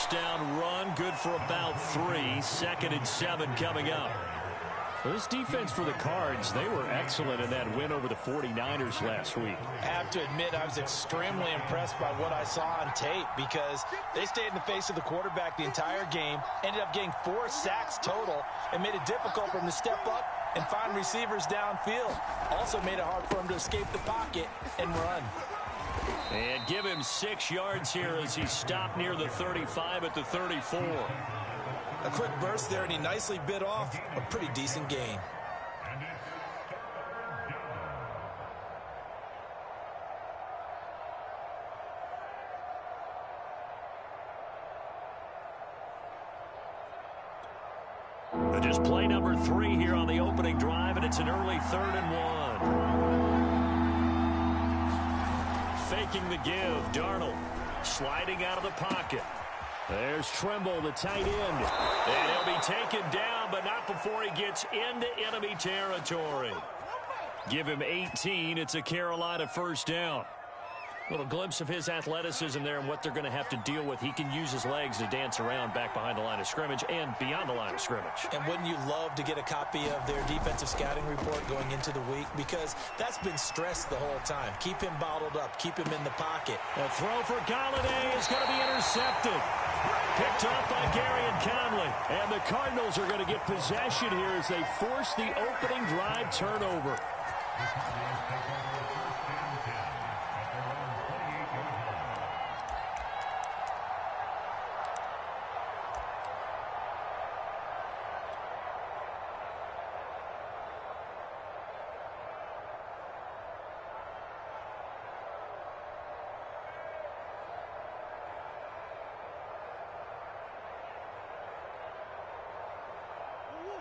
first down run, good for about 3. 2nd and 7 coming up. Well, this defense for the Cards, they were excellent in that win over the 49ers last week. I have to admit, I was extremely impressed by what I saw on tape because they stayed in the face of the quarterback the entire game, ended up getting 4 sacks total, and made it difficult for him to step up and find receivers downfield. Also made it hard for him to escape the pocket and run. And give him 6 yards here as he stopped near the 35 at the 34. A quick burst there, and he nicely bit off a pretty decent gain. Just play number 3 here on the opening drive, and it's an early 3rd and 1. Faking the give, Darnold sliding out of the pocket. There's Trimble, the tight end. And he'll be taken down, but not before he gets into enemy territory. Give him 18. It's a Carolina first down. Little glimpse of his athleticism there and what they're going to have to deal with. He can use his legs to dance around back behind the line of scrimmage and beyond the line of scrimmage. And wouldn't you love to get a copy of their defensive scouting report going into the week? Because that's been stressed the whole time. Keep him bottled up. Keep him in the pocket. A throw for Galladay is going to be intercepted. Picked up by Gary and Conley. And the Cardinals are going to get possession here as they force the opening drive turnover.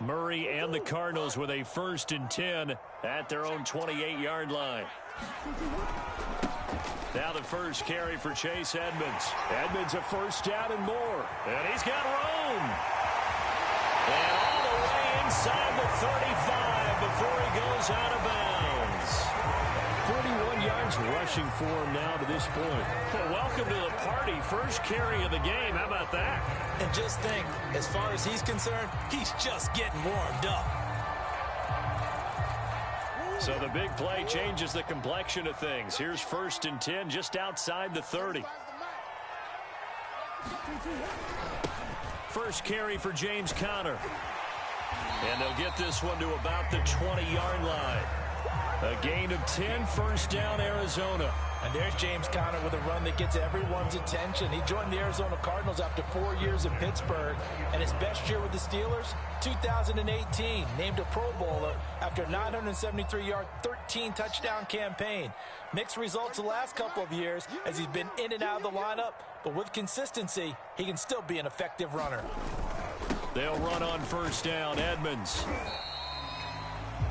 Murray and the Cardinals with a 1st and 10 at their own 28-yard line. Now the first carry for Chase Edmonds. Edmonds a first down and more. And he's got room. And all the way inside the 35 before he goes out of bounds. 41 yards rushing for him now to this point. Well, welcome to the party. First carry of the game. How about that? And just think, as far as he's concerned, he's just getting warmed up. So the big play changes the complexion of things. Here's 1st and 10 just outside the 30. First carry for James Conner. And they'll get this one to about the 20-yard line. A gain of 10, first down, Arizona. And there's James Conner with a run that gets everyone's attention. He joined the Arizona Cardinals after 4 years in Pittsburgh. And his best year with the Steelers, 2018. Named a Pro Bowler after a 973-yard, 13-touchdown campaign. Mixed results the last couple of years as he's been in and out of the lineup. But with consistency, he can still be an effective runner. They'll run on first down, Edmonds.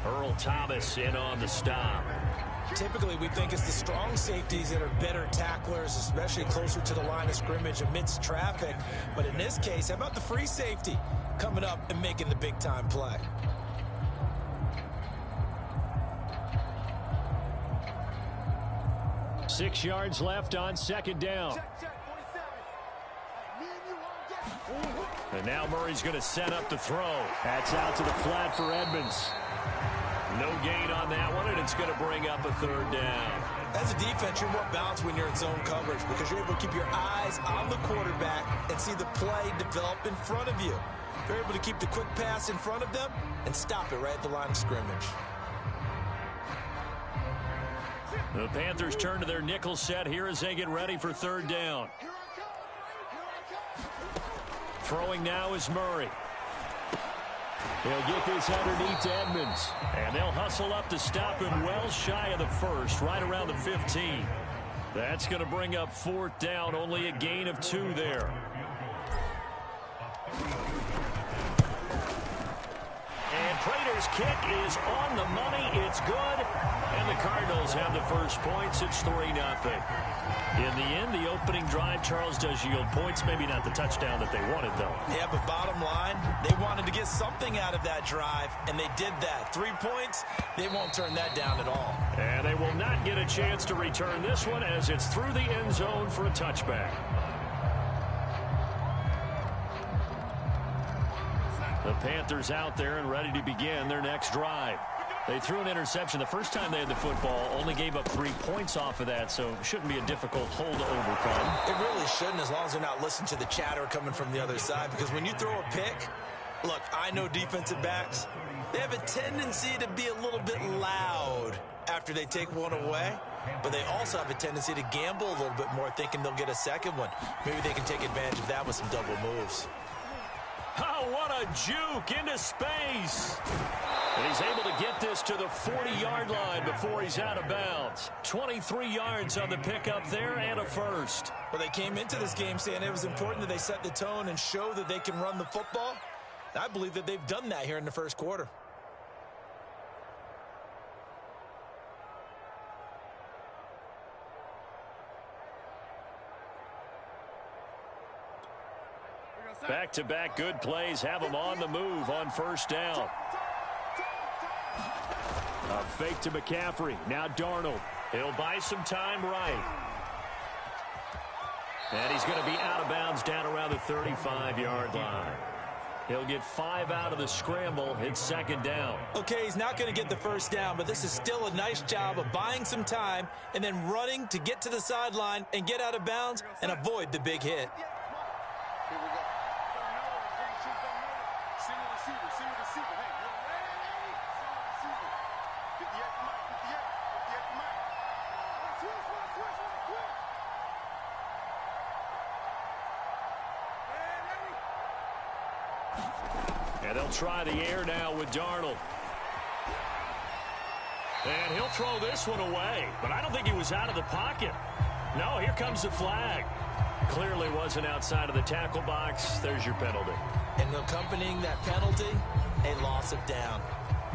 Earl Thomas in on the stop. Typically, we think it's the strong safeties that are better tacklers, especially closer to the line of scrimmage amidst traffic. But in this case, how about the free safety coming up and making the big-time play? Six yards left on second down. And now Murray's going to set up the throw. That's out to the flat for Edmonds. No gain on that one, and it's going to bring up a 3rd down. As a defense, you're more balanced when you're in zone coverage because you're able to keep your eyes on the quarterback and see the play develop in front of you. You're able to keep the quick pass in front of them and stop it right at the line of scrimmage. The Panthers turn to their nickel set here as they get ready for 3rd down. Throwing now is Murray. He'll get this underneath to Edmonds. And they'll hustle up to stop him well shy of the 1st, right around the 15. That's going to bring up 4th down, only a gain of 2 there. And Prater's kick is on the money. It's good. And the Cardinals have the first points. It's 3-0. In the end, the opening drive, Charles, does yield points. Maybe not the touchdown that they wanted, though. Yeah, but bottom line, they wanted to get something out of that drive, and they did that. 3 points, they won't turn that down at all. And they will not get a chance to return this one as it's through the end zone for a touchback. The Panthers out there and ready to begin their next drive. They threw an interception the first time they had the football, only gave up 3 points off of that, so it shouldn't be a difficult hole to overcome. It really shouldn't, as long as they're not listening to the chatter coming from the other side, because when you throw a pick, look, I know defensive backs, they have a tendency to be a little bit loud after they take one away, but they also have a tendency to gamble a little bit more, thinking they'll get a second one. Maybe they can take advantage of that with some double moves. Oh, what a juke into space. And he's able to get this to the 40-yard line before he's out of bounds. 23 yards on the pickup there and a first. Well, they came into this game saying it was important that they set the tone and show that they can run the football. I believe that they've done that here in the first quarter. Back-to-back good plays have them on the move on first down. A fake to McCaffrey. Now Darnold. He'll buy some time right. And he's going to be out of bounds down around the 35-yard line. He'll get 5 out of the scramble. It's second down. Okay, he's not going to get the first down, but this is still a nice job of buying some time and then running to get to the sideline and get out of bounds and avoid the big hit. And they'll try the air now with Darnold. And he'll throw this one away. But I don't think he was out of the pocket. No, here comes the flag. Clearly wasn't outside of the tackle box. There's your penalty. And accompanying that penalty, a loss of down.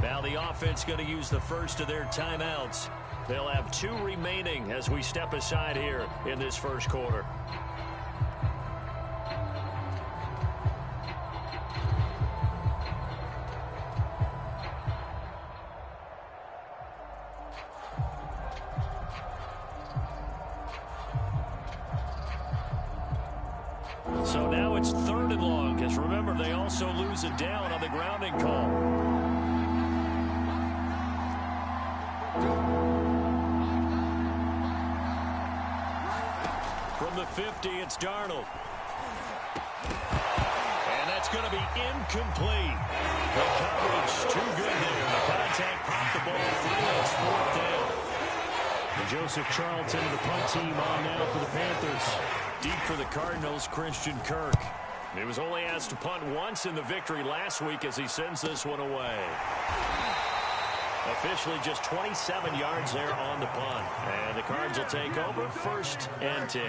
Now the offense going to use the first of their timeouts. They'll have 2 remaining as we step aside here in this first quarter. So now it's 3rd and long, because remember, they also lose it down on the grounding call. From the 50, it's Darnold. And that's going to be incomplete. The coverage too good there. The contact popped the ball free. It's 4th down. And Joseph Charlton, the punt team, on now for the Panthers. Deep for the Cardinals, Christian Kirk. He was only asked to punt once in the victory last week as he sends this one away. Officially just 27 yards there on the punt. And the Cards will take over 1st and 10.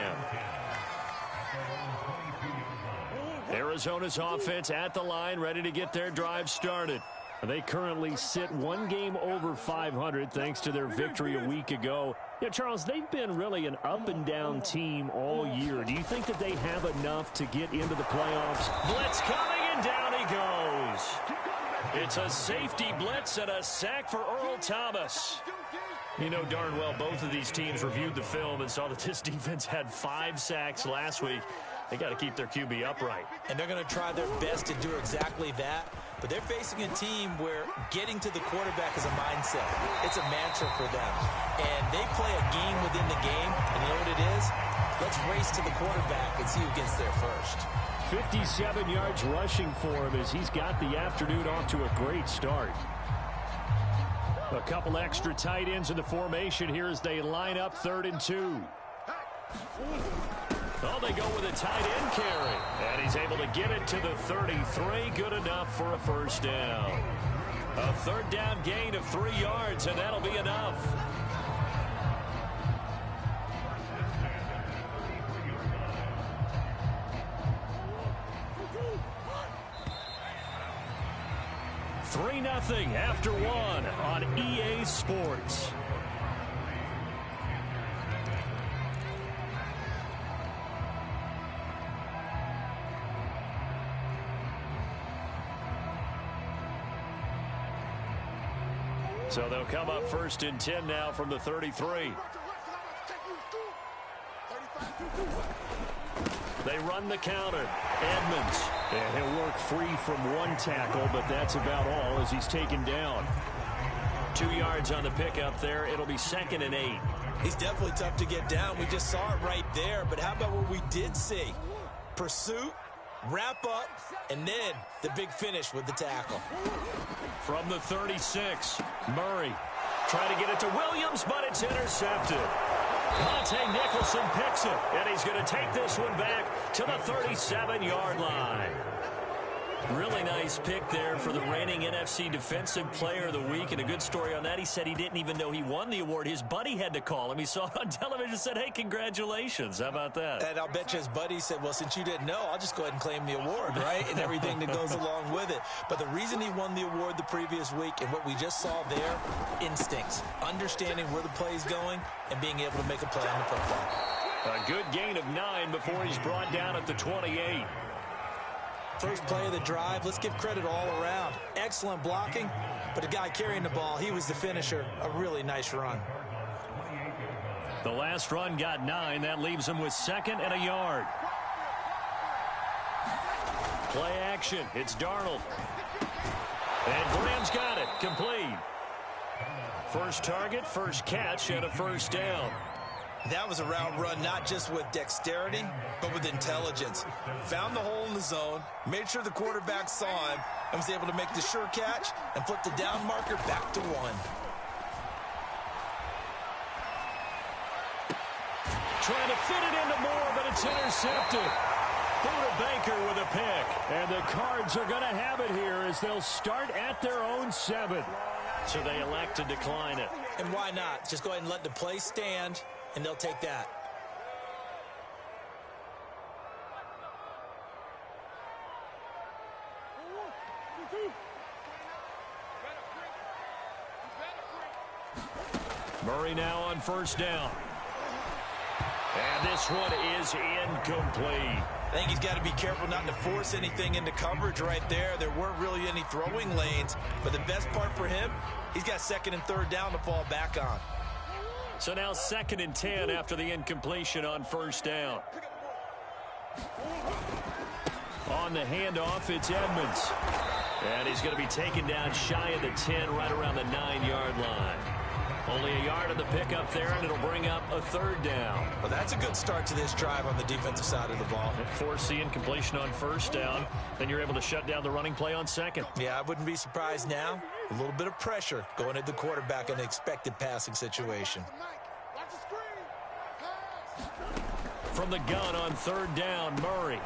Arizona's offense at the line, ready to get their drive started. They currently sit 1 game over 500 thanks to their victory a week ago. Yeah, Charles, they've been really an up-and-down team all year. Do you think that they have enough to get into the playoffs? Blitz coming, and down he goes. It's a safety blitz and a sack for Earl Thomas. You know darn well both of these teams reviewed the film and saw that this defense had 5 sacks last week. They got to keep their QB upright. And they're going to try their best to do exactly that. But they're facing a team where getting to the quarterback is a mindset. It's a mantra for them. And they play a game within the game. And you know what it is? Let's race to the quarterback and see who gets there first. 57 yards rushing for him as he's got the afternoon off to a great start. A couple extra tight ends in the formation here as they line up 3rd and 2. Oh, they go with a tight end carry. And he's able to get it to the 33. Good enough for a first down. A 3rd down gain of 3 yards, and that'll be enough. Three 3-0 after 1 on EA Sports. So they'll come up 1st and 10 now from the 33. They run the counter. Edmonds And he'll work free from one tackle, but that's about all as he's taken down. 2 yards on the pickup there. It'll be 2nd and 8. He's definitely tough to get down. We just saw it right there. But how about what we did see? Pursuit, wrap up, and then the big finish with the tackle. From the 36, Murray trying to get it to Williams, but it's intercepted. Monte Nicholson picks it, and he's going to take this one back to the 37-yard line. Really nice pick there for the reigning NFC Defensive Player of the Week, and a good story on that. He said he didn't even know he won the award. His buddy had to call him. He saw it on television and said, hey, congratulations. How about that? And I'll bet you his buddy said, well, since you didn't know, I'll just go ahead and claim the award, right? And everything that goes along with it. But the reason he won the award the previous week and what we just saw there, instincts, understanding where the play is going and being able to make a play on the football. A good gain of 9 before he's brought down at the 28. First play of the drive, let's give credit all around. Excellent blocking, but the guy carrying the ball, he was the finisher. A really nice run. The last run got 9. That leaves him with 2nd and a yard. Play action. It's Darnold. And Graham's got it. Complete. First target, first catch, and a first down. That was a route run not just with dexterity, but with intelligence. Found the hole in the zone, made sure the quarterback saw him, and was able to make the sure catch and flip the down marker back to 1. Trying to fit it into Moore, but it's intercepted. Buda Baker with a pick. And the Cards are going to have it here as they'll start at their own 7. So they elect to decline it. And why not? Just go ahead and let the play stand, and they'll take that. Murray now on first down. And this one is incomplete. I think he's got to be careful not to force anything into coverage right there. There weren't really any throwing lanes. But the best part for him, he's got 2nd and 3rd down to fall back on. So now 2nd and 10 after the incompletion on first down. On the handoff, it's Edmonds. And he's going to be taken down shy of the 10, right around the 9-yard line. Only a yard of the pickup there, and it'll bring up a 3rd down. Well, that's a good start to this drive on the defensive side of the ball. Force the incompletion on first down. Then you're able to shut down the running play on 2nd. Yeah, I wouldn't be surprised now. A little bit of pressure going at the quarterback in an expected passing situation. From the gun on 3rd down, Murray.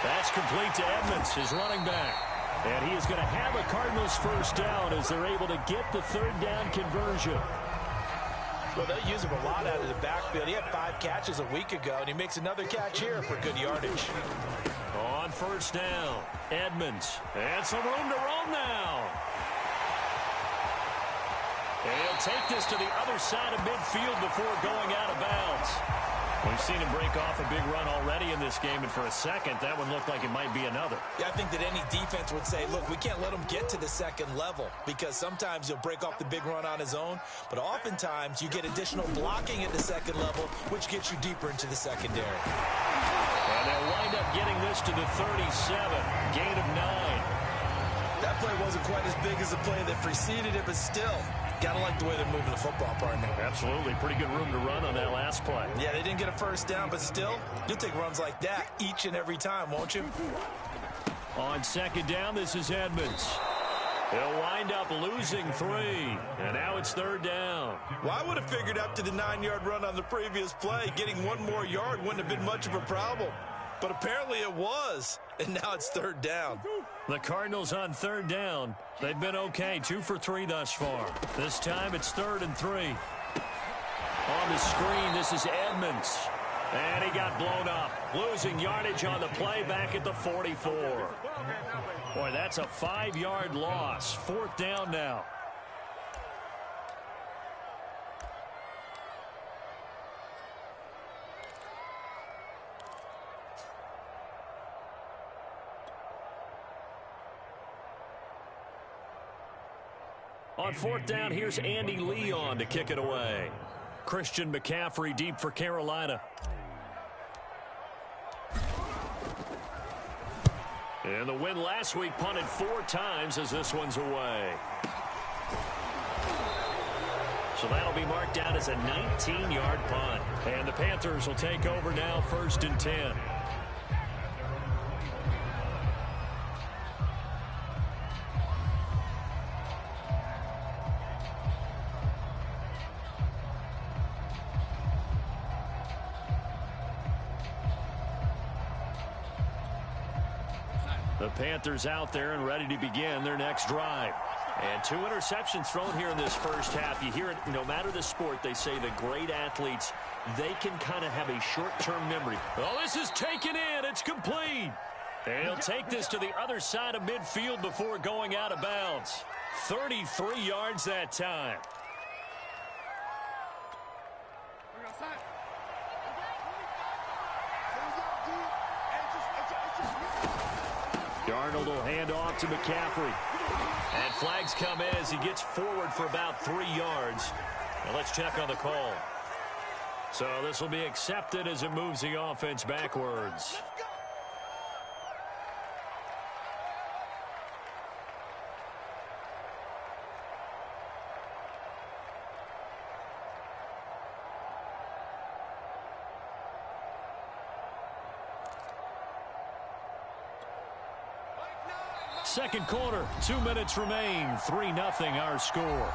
That's complete to Edmonds, his running back. And he is going to have a Cardinals first down as they're able to get the 3rd down conversion. Well, they use him a lot out of the backfield. He had 5 catches a week ago, and he makes another catch here for good yardage. On first down, Edmonds. And some room to roam now. And he'll take this to the other side of midfield before going out of bounds. We've seen him break off a big run already in this game, and for a second, that one looked like it might be another. Yeah, I think that any defense would say, look, we can't let him get to the 2nd level, because sometimes he'll break off the big run on his own, but oftentimes you get additional blocking at the 2nd level, which gets you deeper into the secondary. And they'll wind up getting this to the 37, gain of 9. That play wasn't quite as big as the play that preceded it, but still, got to like the way they're moving the football, partner. Absolutely. Pretty good room to run on that last play. Yeah, they didn't get a first down, but still, you'll take runs like that each and every time, won't you? On 2nd down, this is Edmonds. He'll wind up losing 3, and now it's 3rd down. Well, I would have figured after the 9-yard run on the previous play, getting 1 more yard wouldn't have been much of a problem. But apparently it was, and now it's 3rd down. The Cardinals on 3rd down. They've been okay, 2 for 3 thus far. This time it's 3rd and 3. On the screen, this is Edmonds. And he got blown up. Losing yardage on the play back at the 44. Boy, that's a 5-yard loss. 4th down now. On 4th down, here's Andy Leon to kick it away. Christian McCaffrey deep for Carolina. And the win last week punted 4 times as this one's away. So that'll be marked down as a 19-yard punt. And the Panthers will take over now, 1st and 10. The Panthers out there and ready to begin their next drive. And 2 interceptions thrown here in this first half. You hear it, no matter the sport, they say the great athletes, they can kind of have a short-term memory. Oh, this is taken in. It's complete. And he'll take this to the other side of midfield before going out of bounds. 33 yards that time. Darnold will hand off to McCaffrey. And flags come in as he gets forward for about 3 yards. Now let's check on the call. So this will be accepted as it moves the offense backwards. Second quarter, 2 minutes remain. 3-0 our score.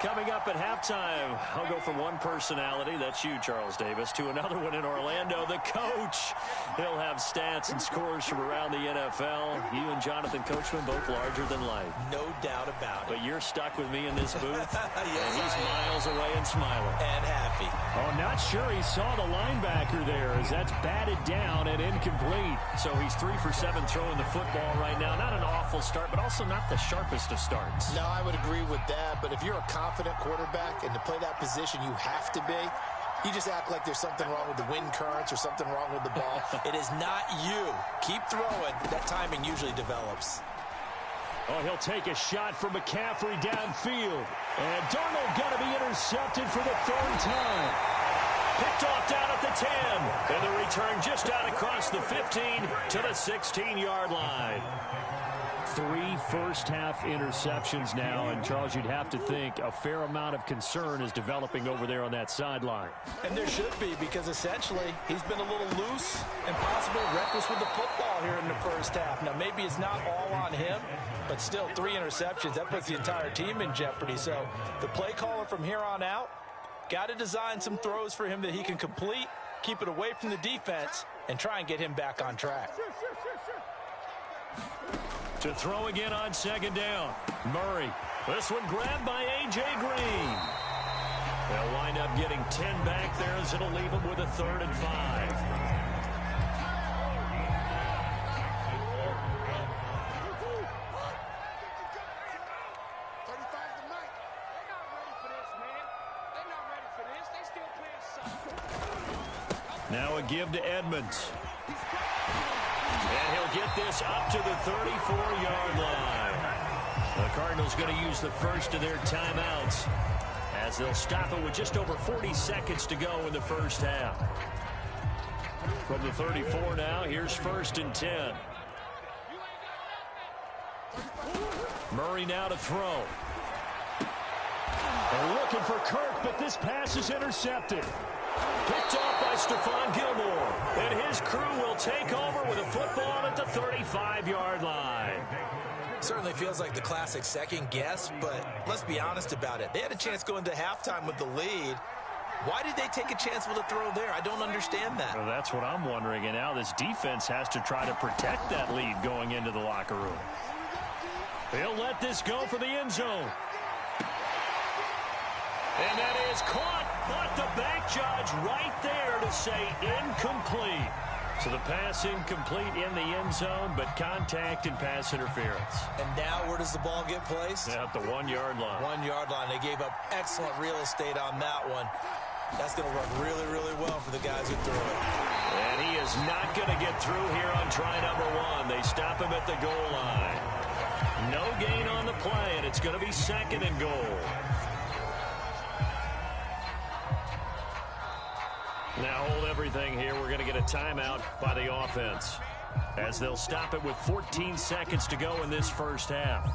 Coming up at halftime, I'll go from one personality, that's you, Charles Davis, to another one in Orlando, the coach. He'll have stats and scores from around the NFL. You and Jonathan Coachman, both larger than life. No doubt about it. But you're stuck with me in this booth, yes, and he's miles away and smiling. And happy. Oh, not sure he saw the linebacker there as that's batted down and incomplete. So he's 3 for 7 throwing the football right now. Not an awful start, but also not the sharpest of starts. No, I would agree with that, but if you're a confident quarterback and to play that position you have to be, you just act like there's something wrong with the wind currents or something wrong with the ball. It is not you. Keep throwing. That timing usually develops. Oh, he'll take a shot from McCaffrey downfield. And Darnold got to be intercepted for the 3rd time. Picked off down at the 10. And the return just out across the 15 to the 16-yard line. 3 first-half interceptions now, and Charles, you'd have to think a fair amount of concern is developing over there on that sideline. And there should be, because essentially he's been a little loose and possibly reckless with the football here in the first half. Now, maybe it's not all on him, but still 3 interceptions. That puts the entire team in jeopardy. So the play caller from here on out got to design some throws for him that he can complete, keep it away from the defense, and try and get him back on track. To throw again on 2nd down. Murray. This one grabbed by A.J. Green. They'll wind up getting 10 back there as it'll leave them with a 3rd and 5. Now a give to Edmonds. And he'll get this up to the 34-yard line. The Cardinals going to use the first of their timeouts as they'll stop it with just over 40 seconds to go in the first half. From the 34 now, here's 1st and 10. Murray now to throw. They're looking for Kirk, but this pass is intercepted. Picked off by Stephon Gilmore. And his crew will take over with a football at the 35-yard line. Certainly feels like the classic second guess, but let's be honest about it. They had a chance going into halftime with the lead. Why did they take a chance with a throw there? I don't understand that. Well, that's what I'm wondering. And now this defense has to try to protect that lead going into the locker room. He'll let this go for the end zone. And that is caught, but the back judge right there to say incomplete. So the pass incomplete in the end zone, but contact and pass interference. And now where does the ball get placed? At the 1-yard line. 1-yard line. They gave up excellent real estate on that one. That's going to work really, really well for the guys who threw it. And he is not going to get through here on try number 1. They stop him at the goal line. No gain on the play, and it's going to be 2nd and goal. Now hold everything here. We're going to get a timeout by the offense, as they'll stop it with 14 seconds to go in this first half.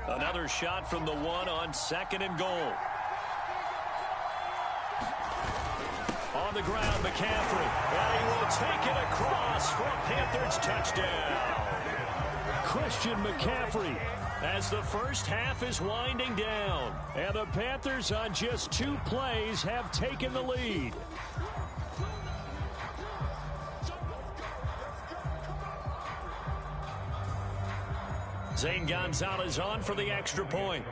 Another shot from the one on 2nd and goal. On the ground, McCaffrey. And he will take it across for a Panthers touchdown. Christian McCaffrey, As the first half is winding down. and the Panthers on just 2 plays have taken the lead. Zane Gonzalez on for the extra point.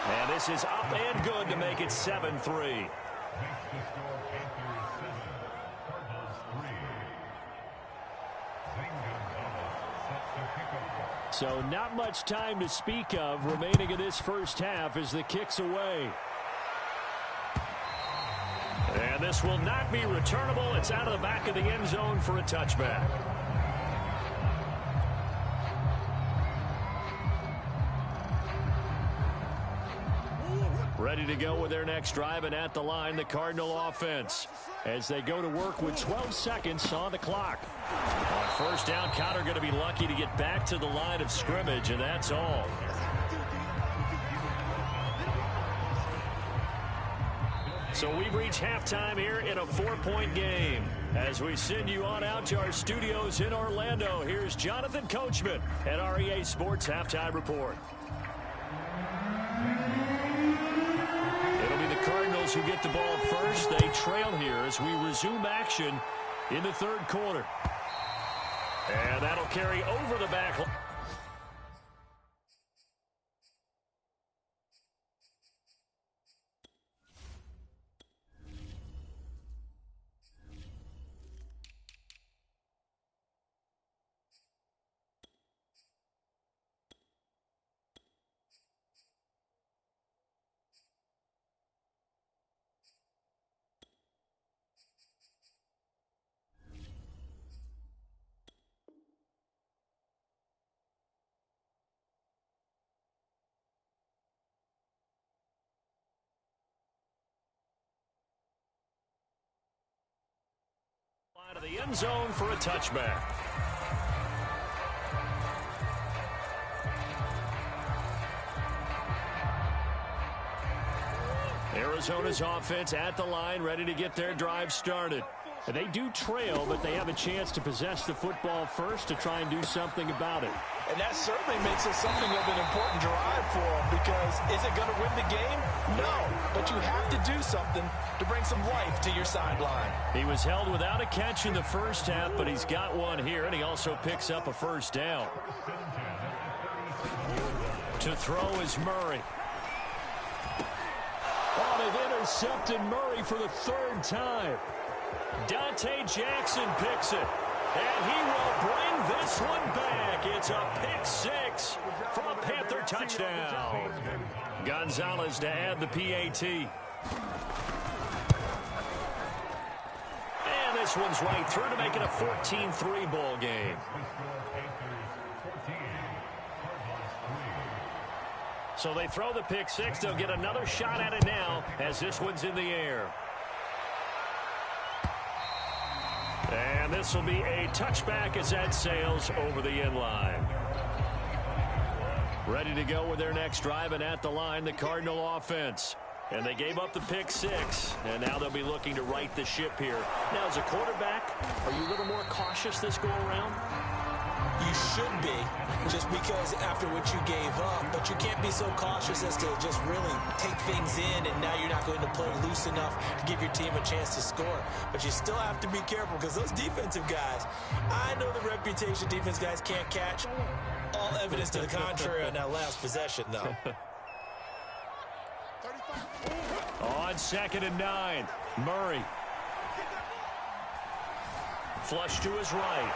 And this is up and good to make it 7-3. So not much time to speak of remaining in this first half as the kick's away. And this will not be returnable. It's out of the back of the end zone for a touchback. Ready to go with their next drive, and at the line, the Cardinal offense, as they go to work with 12 seconds on the clock. On first down, Cotter going to be lucky to get back to the line of scrimmage, and that's all. So we've reached halftime here in a 4-point game. As we send you on out to our studios in Orlando, here's Jonathan Coachman at REA Sports Halftime Report. It'll be the Cardinals who get the ball first. They trail here as we resume action in the 3rd quarter. And that'll carry over the back line. Out of the end zone for a touchback. Arizona's offense at the line, ready to get their drive started. They do trail, but they have a chance to possess the football first to try and do something about it. And that certainly makes it something of an important drive for them, because is it going to win the game? No, but you have to do something to bring some life to your sideline. He was held without a catch in the first half, but he's got one here, and he also picks up a first down. To throw is Murray. Oh, they've intercepted Murray for the 3rd time. Dante Jackson picks it, and he will bring this one back. It's a pick 6 for a Panther touchdown. Gonzalez to add the PAT. And this one's right through to make it a 14-3 ball game. So they throw the pick 6. They'll get another shot at it now as this one's in the air. And this will be a touchback as that sails over the end line. Ready to go with their next drive, and at the line, the Cardinal offense. And they gave up the pick 6, and now they'll be looking to right the ship here. Now, as a quarterback, are you a little more cautious this go-around? You should be, just because after what you gave up, but you can't be so cautious as to just really take things in, and now you're not going to play loose enough to give your team a chance to score. But you still have to be careful, because those defensive guys, I know the reputation defense guys can't catch. All evidence to the contrary on that last possession, though. On 2nd and 9, Murray. Flush to his right.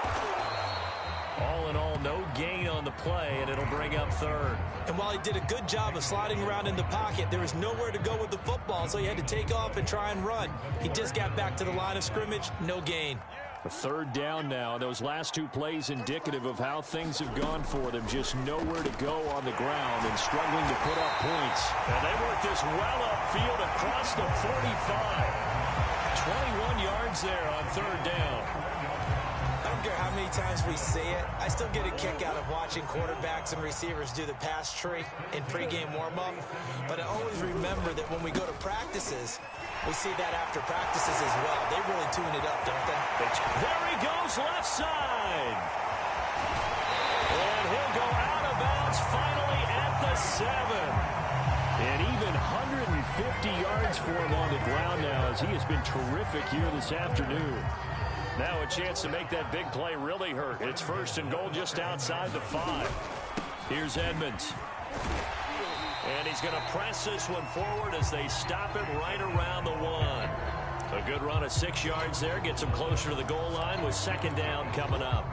All in all, no gain on the play, and it'll bring up third. And while he did a good job of sliding around in the pocket, there was nowhere to go with the football, so he had to take off and try and run. He just got back to the line of scrimmage, no gain. A third down now. Those last two plays indicative of how things have gone for them. Just nowhere to go on the ground and struggling to put up points. And they work this well upfield across the 45. 21 yards there on third down. I don't care how many times we say it, I still get a kick out of watching quarterbacks and receivers do the pass tree in pregame warm-up. But I always remember that when we go to practices, we see that after practices as well. They really tune it up, don't they? There he goes, left side. And he'll go out of bounds finally at the 7. And even 150 yards for him on the ground now, as he has been terrific here this afternoon. Now a chance to make that big play really hurt. It's first and goal just outside the 5. Here's Edmonds. And he's going to press this one forward as they stop it right around the 1. A good run of 6 yards there. Gets him closer to the goal line with second down coming up.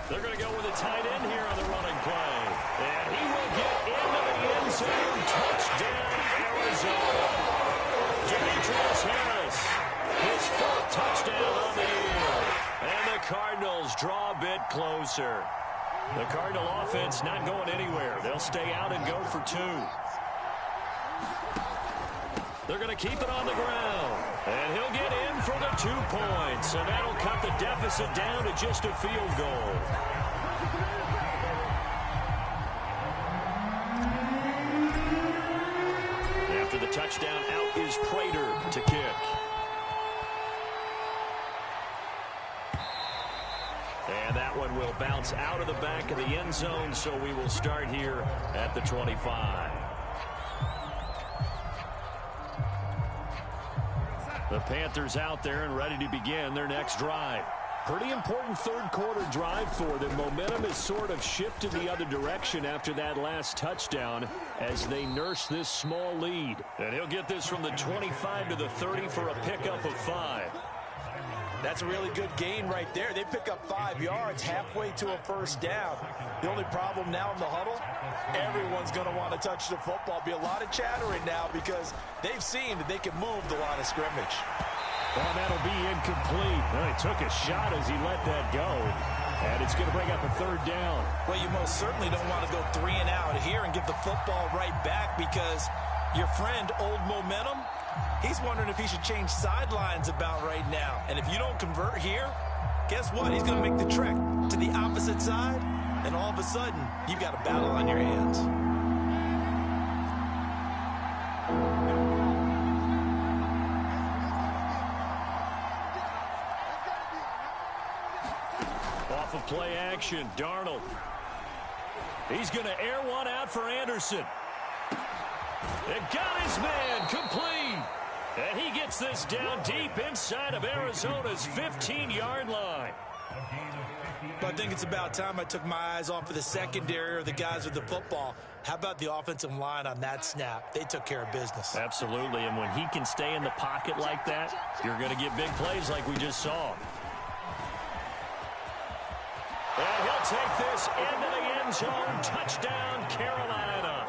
They're going to go with a tight end here on the running play. And he will get into the end zone. Touchdown, Arizona. Demetrius Harris, his 4th touchdown on the year. And the Cardinals draw a bit closer. The Cardinal offense not going anywhere. They'll stay out and go for 2. They're going to keep it on the ground. And he'll get in for the 2 points. And that'll cut the deficit down to just a field goal. After the touchdown, out is Prater to kick. And that one will bounce out of the back of the end zone, so we will start here at the 25. The Panthers out there and ready to begin their next drive. Pretty important third quarter drive for them. Momentum has sort of shifted the other direction after that last touchdown as they nurse this small lead. And he'll get this from the 25 to the 30 for a pickup of 5. That's a really good gain right there. They pick up 5 yards halfway to a first down. The only problem now in the huddle, everyone's going to want to touch the football. Be a lot of chattering now because they've seen that they can move the line of scrimmage. Well, that'll be incomplete. Well, he took a shot as he let that go. And it's going to bring up a third down. Well, you most certainly don't want to go 3 and out here and give the football right back because your friend, Old Momentum, he's wondering if he should change sidelines about right now. And if you don't convert here, guess what? He's going to make the trek to the opposite side, and all of a sudden, you've got a battle on your hands. Off of play action, Darnold. He's going to air one out for Anderson. It got his man complete. And he gets this down deep inside of Arizona's 15-yard line. But I think it's about time I took my eyes off of the secondary or the guys with the football. How about the offensive line on that snap? They took care of business. Absolutely, and when he can stay in the pocket like that, you're going to get big plays like we just saw. And he'll take this into the end zone. Touchdown, Carolina.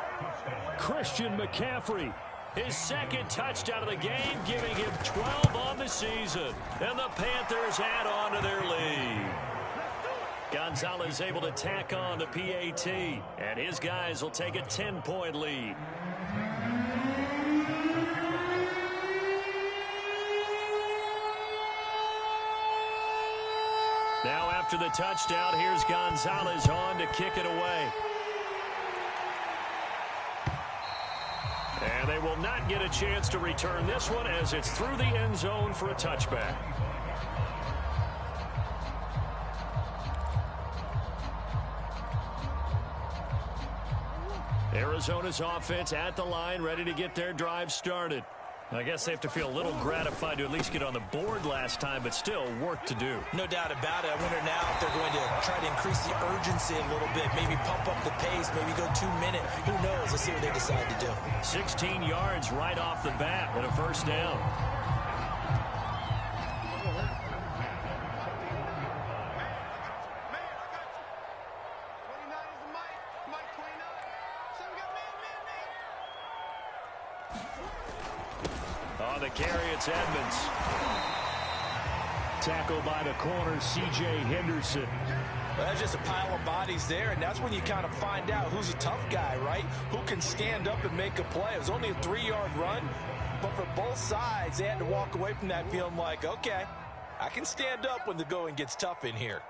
Christian McCaffrey, his 2nd touchdown of the game, giving him 12 on the season. And the Panthers add on to their lead. Gonzalez able to tack on the PAT, and his guys will take a 10-point lead. Now after the touchdown, here's Gonzalez on to kick it away. And they will not get a chance to return this one as it's through the end zone for a touchback. Arizona's offense at the line, ready to get their drive started. I guess they have to feel a little gratified to at least get on the board last time, but still work to do. No doubt about it. I wonder now if they're going to try to increase the urgency a little bit, maybe pump up the pace, maybe go 2 minutes. Who knows? Let's see what they decide to do. 16 yards right off the bat and a first down. On the carry, it's Edmonds. Tackle by the corner, C.J. Henderson. Well, that's just a pile of bodies there, and that's when you kind of find out who's a tough guy, right? Who can stand up and make a play. It was only a 3-yard run, but for both sides, they had to walk away from that feeling like, okay, I can stand up when the going gets tough in here.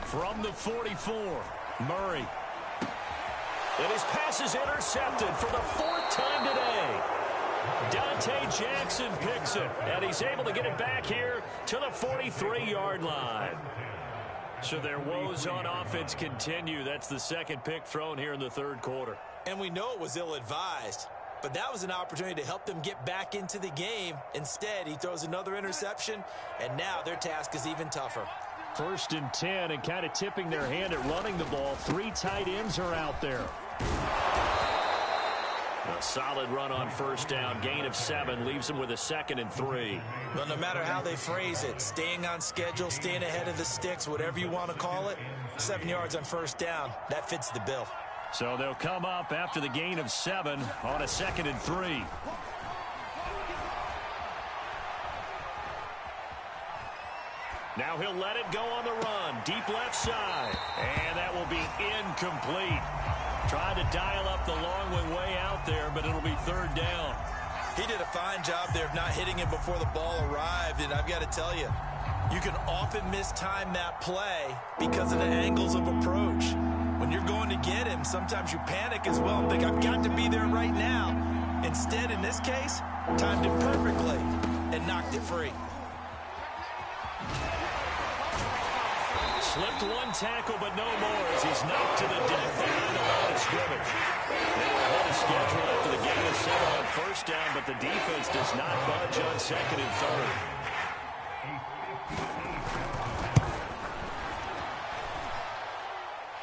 From the 44, Murray. And his pass is intercepted for the 4th time today. Dante Jackson picks it, and he's able to get it back here to the 43-yard line. So their woes on offense continue. That's the second pick thrown here in the third quarter. And we know it was ill-advised, but that was an opportunity to help them get back into the game. Instead, he throws another interception, and now their task is even tougher. 1st and 10, and kind of tipping their hand at running the ball. 3 tight ends are out there. A solid run on first down. Gain of 7 leaves them with a 2nd and 3. Well, no matter how they phrase it, staying on schedule, staying ahead of the sticks, whatever you want to call it, 7 yards on first down, that fits the bill. So they'll come up after the gain of 7 on a 2nd and 3. Now he'll let it go on the run. Deep left side. And that will be incomplete. Trying to dial up the long way out there, but it'll be 3rd down. He did a fine job there of not hitting it before the ball arrived, and I've got to tell you, you can often mistime that play because of the angles of approach. When you're going to get him, sometimes you panic as well and think, I've got to be there right now. Instead, in this case, timed it perfectly and knocked it free. Slipped 1 tackle, but no more as he's knocked to the deck behind the line of scrimmage. They were ahead of schedule after the gain of 7 on first down, but the defense does not budge on 2nd and 3rd.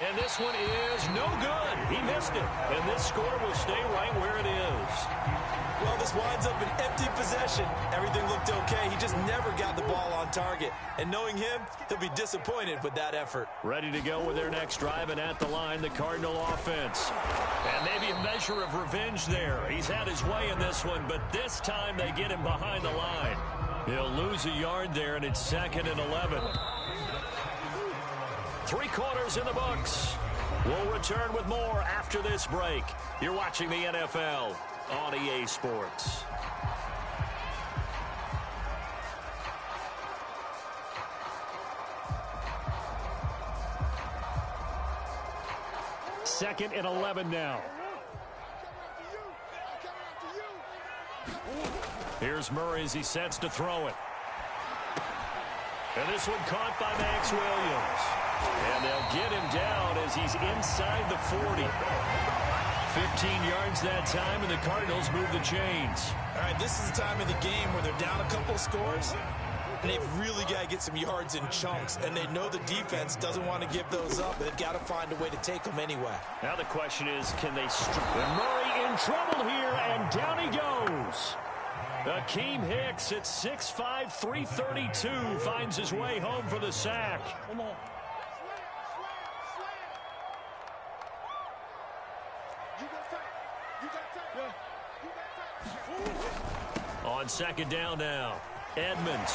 And this one is no good. He missed it, and this score will stay right where it is. Well, this winds up an empty possession. Everything looked okay. He just never got the ball on target. And knowing him, he'll be disappointed with that effort. Ready to go with their next drive, and at the line, the Cardinal offense. And maybe a measure of revenge there. He's had his way in this one, but this time they get him behind the line. He'll lose a yard there, and it's 2nd and 11. 3 quarters in the books. We'll return with more after this break. You're watching the NFL on EA Sports. Second and 11 now. Here's Murray as he sets to throw it. And this one caught by Max Williams. And they'll get him down as he's inside the 40. 15 yards that time, and the Cardinals move the chains. All right, this is the time of the game where they're down a couple of scores, and they've really got to get some yards in chunks, and they know the defense doesn't want to give those up, but they've got to find a way to take them anyway. Now the question is, can they and Murray in trouble here, and down he goes. Akeem Hicks at 6'5", 332 finds his way home for the sack. Come on. On 2nd down now, Edmonds.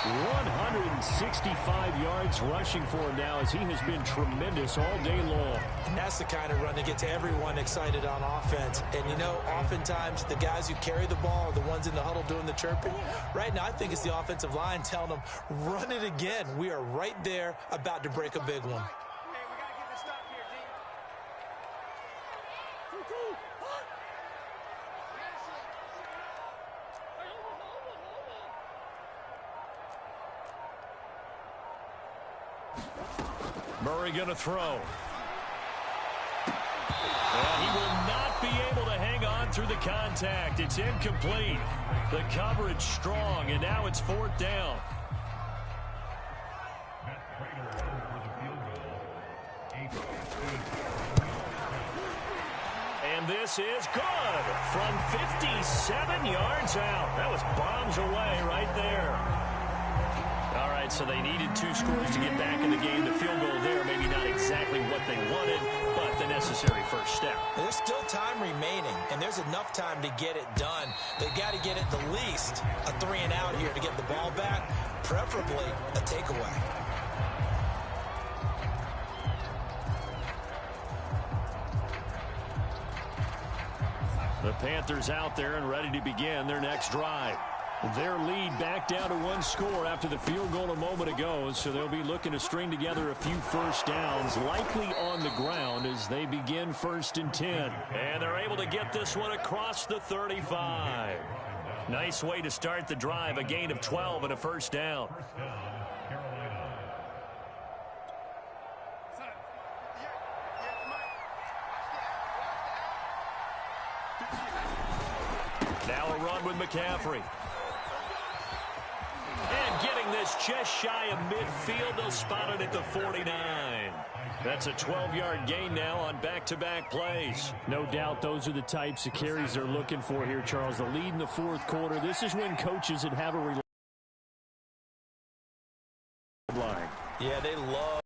165 yards rushing for him now as he has been tremendous all day long. And that's the kind of run that gets everyone excited on offense. And, you know, oftentimes the guys who carry the ball are the ones in the huddle doing the chirping. Right now, I think it's the offensive line telling them, run it again. We are right there about to break a big one. Murray going to throw. And he will not through the contact. It's incomplete. The coverage strong, and now it's 4th down. And this is good from 57 yards out. That was bombs away right there. All right, so they needed 2 scores to get back in the game. The field goal there, maybe not exactly what they wanted, but the necessary first step. There's still time remaining, and there's enough time to get it done. They've got to get at the least a 3-and-out here to get the ball back, preferably a takeaway. The Panthers out there and ready to begin their next drive. Their lead back down to 1 score after the field goal a moment ago, so they'll be looking to string together a few first downs, likely on the ground as they begin 1st and 10. And they're able to get this one across the 35. Nice way to start the drive, a gain of 12 and a first down. Now a run with McCaffrey. And getting this just shy of midfield, they'll spot it at the 49. That's a 12-yard gain now on back-to-back plays. No doubt those are the types of carries they're looking for here, Charles. The lead in the 4th quarter. This is when coaches that have a line. Yeah, they love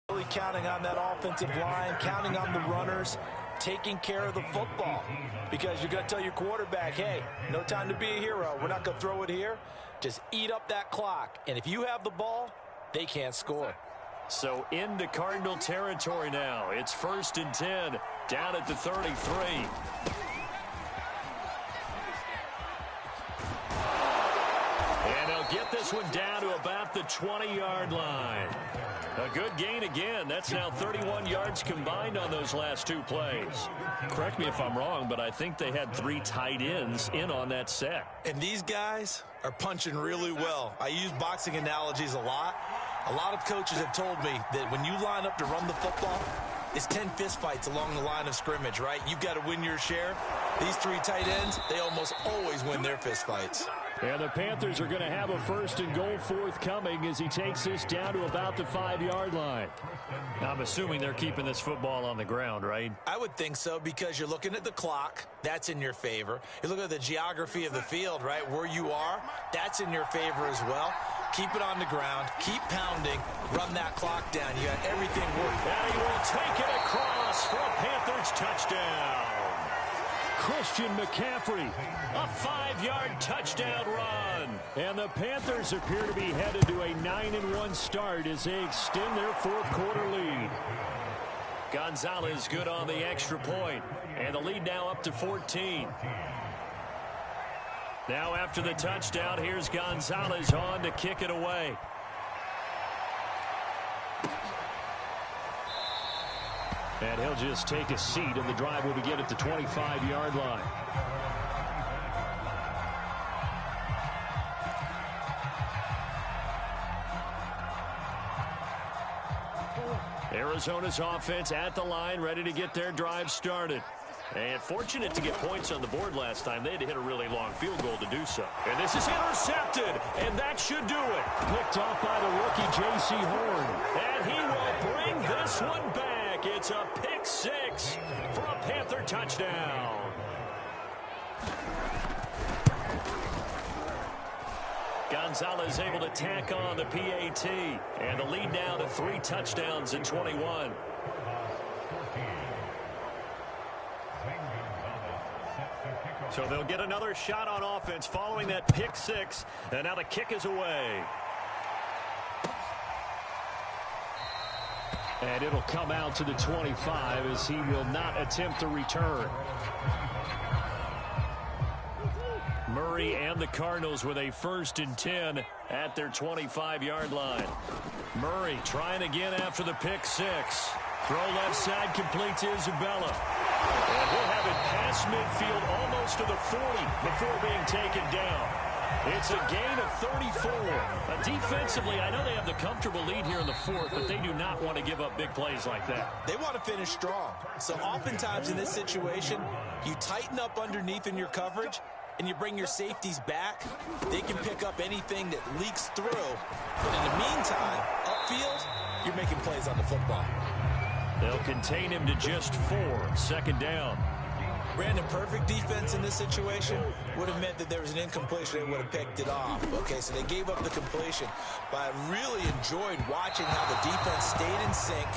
really counting on that offensive line, counting on the runners, taking care of the football. Because you're going to tell your quarterback, hey, no time to be a hero. We're not going to throw it here. Just eat up that clock. And if you have the ball, they can't score. So into Cardinal territory now. It's 1st and 10, down at the 33. And they'll get this one down to about the 20-yard line. A good gain again. That's now 31 yards combined on those last 2 plays. Correct me if I'm wrong, but I think they had 3 tight ends in on that set. And these guys are punching really well. I use boxing analogies a lot. A lot of coaches have told me that when you line up to run the football, it's 10 fistfights along the line of scrimmage, right? You've got to win your share. These 3 tight ends, they almost always win their fistfights. And the Panthers are going to have a 1st and goal forthcoming as he takes this down to about the 5-yard line. I'm assuming they're keeping this football on the ground, right? I would think so, because you're looking at the clock. That's in your favor. You look at the geography of the field, right? Where you are, that's in your favor as well. Keep it on the ground. Keep pounding. Run that clock down. You got everything working. And he will take it across for a Panthers touchdown. Christian McCaffrey, a 5-yard touchdown run. And the Panthers appear to be headed to a 9-1 start as they extend their 4th quarter lead. Gonzalez good on the extra point, and the lead now up to 14. Now after the touchdown, here's Gonzalez on to kick it away. And he'll just take a seat, and the drive will begin at the 25-yard line. Arizona's offense at the line, ready to get their drive started. And fortunate to get points on the board last time. They had to hit a really long field goal to do so. And this is intercepted, and that should do it. Picked off by the rookie J.C. Horn. And he will bring this one back. It's a pick 6 for a Panther touchdown. Gonzalez able to tack on the PAT. And the lead now to 3 touchdowns in 21. So they'll get another shot on offense following that pick 6. And now the kick is away. And it'll come out to the 25 as he will not attempt to return. Murray and the Cardinals with a 1st and 10 at their 25-yard line. Murray trying again after the pick 6. Throw left side complete to Isabella. And he'll have it past midfield almost to the 40 before being taken down. It's a gain of 34. Defensively, I know they have the comfortable lead here in the fourth, but they do not want to give up big plays like that. They want to finish strong. So oftentimes in this situation, you tighten up underneath in your coverage, and you bring your safeties back. They can pick up anything that leaks through. But in the meantime, upfield, you're making plays on the football. They'll contain him to just 4. Second down. Brandon, perfect defense in this situation would have meant that there was an incompletion. They would have picked it off. Okay, so they gave up the completion. But I really enjoyed watching how the defense stayed in sync,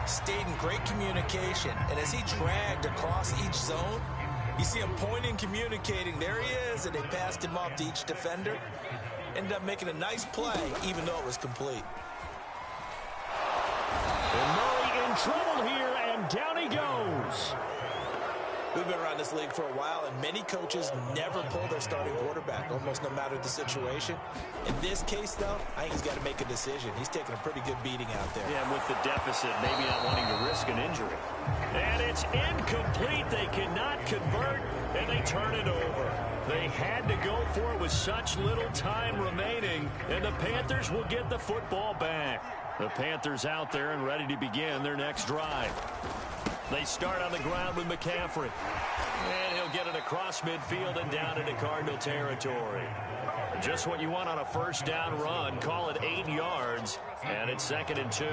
stayed in great communication. And as he dragged across each zone, you see him pointing, communicating. There he is, and they passed him off to each defender. Ended up making a nice play, even though it was complete. And Murray in trouble here, and down he goes. We've been around this league for a while, and many coaches never pull their starting quarterback, almost no matter the situation. In this case, though, I think he's got to make a decision. He's taking a pretty good beating out there. Yeah, and with the deficit, maybe not wanting to risk an injury. And it's incomplete. They cannot convert, and they turn it over. They had to go for it with such little time remaining, and the Panthers will get the football back. The Panthers out there and ready to begin their next drive. They start on the ground with McCaffrey. And he'll get it across midfield and down into Cardinal territory. Just what you want on a first down run. Call it 8 yards. And it's 2nd and 2.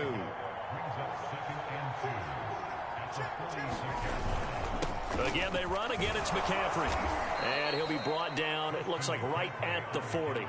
Again, they run. Again, it's McCaffrey. And he'll be brought down, it looks like right at the 40.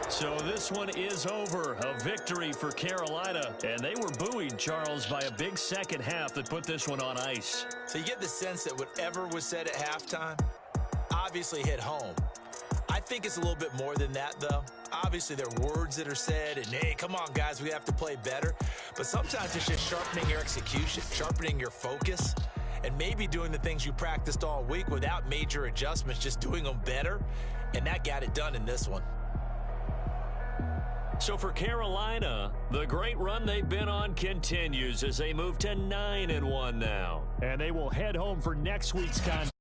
So this one is over. A victory for Carolina. And they were buoyed, Charles, by a big second half that put this one on ice. So you get the sense that whatever was said at halftime obviously hit home. I think it's a little bit more than that, though. Obviously, there are words that are said, and, hey, come on, guys, we have to play better. But sometimes it's just sharpening your execution, sharpening your focus, and maybe doing the things you practiced all week without major adjustments, just doing them better. And that got it done in this one. So for Carolina, the great run they've been on continues as they move to 9-1 now. And they will head home for next week's contest.